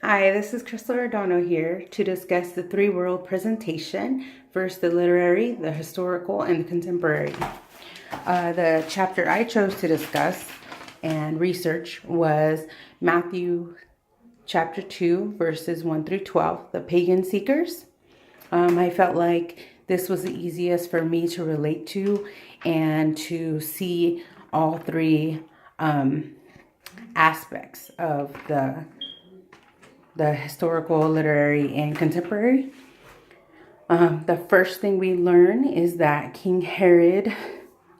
Hi, this is Crystal Redondo here to discuss the three-world presentation, first the literary, the historical, and the contemporary. The chapter I chose to discuss and research was Matthew chapter 2, verses 1 through 12, the pagan seekers. I felt like this was the easiest for me to relate to and to see all three aspects of the historical, literary, and contemporary. The first thing we learn is that King Herod,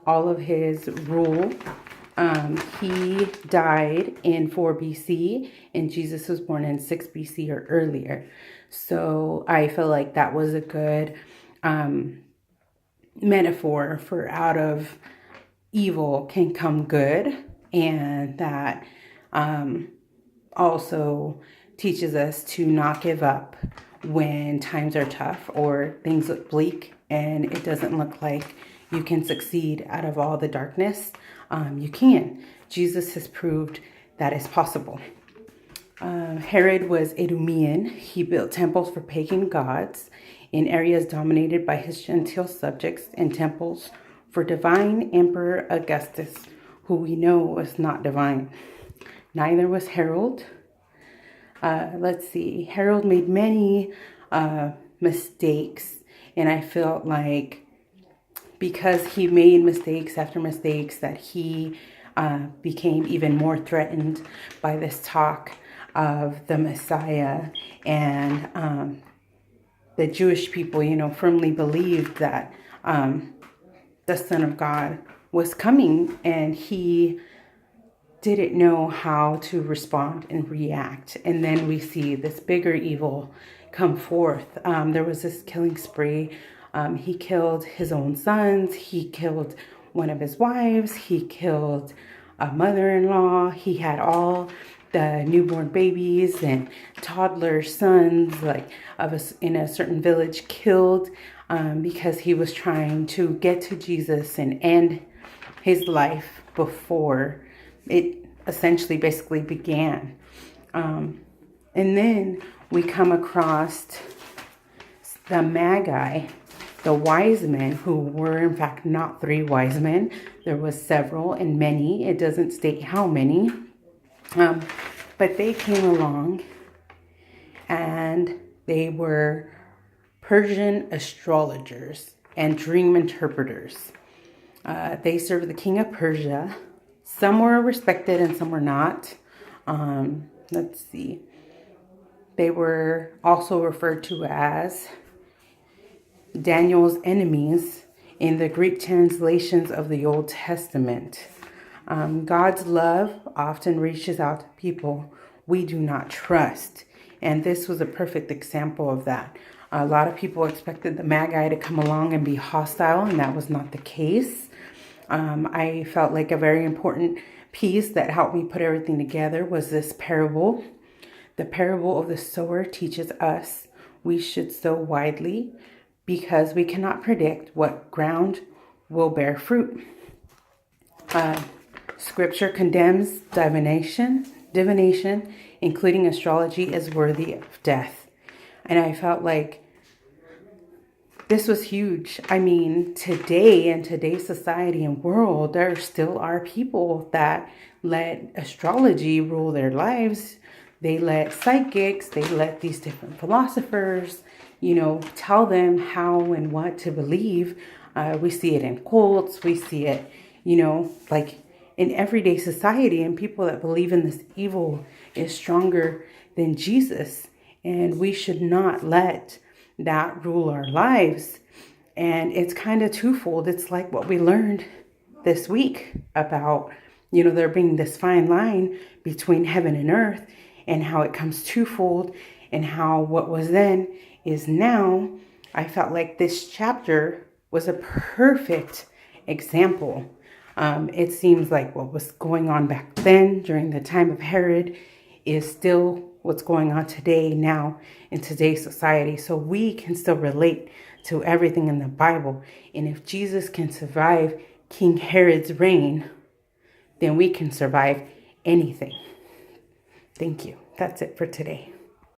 all of his rule, he died in 4 BC and Jesus was born in 6 BC or earlier. So I feel like that was a good metaphor for out of evil can come good, and that also teaches us to not give up when times are tough or things look bleak and it doesn't look like you can succeed out of all the darkness. You can. Jesus has proved that is possible. Herod was Idumean. He built temples for pagan gods in areas dominated by his Gentile subjects and temples for divine Emperor Augustus, who we know was not divine. Neither was Herod. Harold made many mistakes, and I felt like because he made mistakes after mistakes that he became even more threatened by this talk of the Messiah, and the Jewish people, firmly believed that the Son of God was coming, and he didn't know how to respond and react. And then we see this bigger evil come forth. There was this killing spree. He killed his own sons. He killed one of his wives. He killed a mother-in-law. He had all the newborn babies and toddler sons, in a certain village, killed because he was trying to get to Jesus and end his life before it essentially basically began. And then we come across the Magi, the wise men, who were in fact not three wise men. There was several and many. It doesn't state how many. But they came along and they were Persian astrologers and dream interpreters. They served the king of Persia. Some were respected and some were not. They were also referred to as Daniel's enemies in the Greek translations of the Old Testament. God's love often reaches out to people we do not trust. And this was a perfect example of that. A lot of people expected the Magi to come along and be hostile, and that was not the case. I felt like a very important piece that helped me put everything together was this parable. The parable of the sower teaches us we should sow widely because we cannot predict what ground will bear fruit. Scripture condemns divination, including astrology, as worthy of death. And I felt like this was huge. I mean, today, in today's society and world, there still are people that let astrology rule their lives. They let psychics, they let these different philosophers, tell them how and what to believe. We see it in cults. We see it, in everyday society, and people that believe in this evil is stronger than Jesus. And we should not let that rule our lives. And it's kind of twofold. It's like what we learned this week about, there being this fine line between heaven and earth, and how it comes twofold, and how what was then is now. I felt like this chapter was a perfect example. It seems like what was going on back then during the time of Herod is still what's going on today, now in today's society. So we can still relate to everything in the Bible. And if Jesus can survive King Herod's reign, then we can survive anything. Thank you. That's it for today.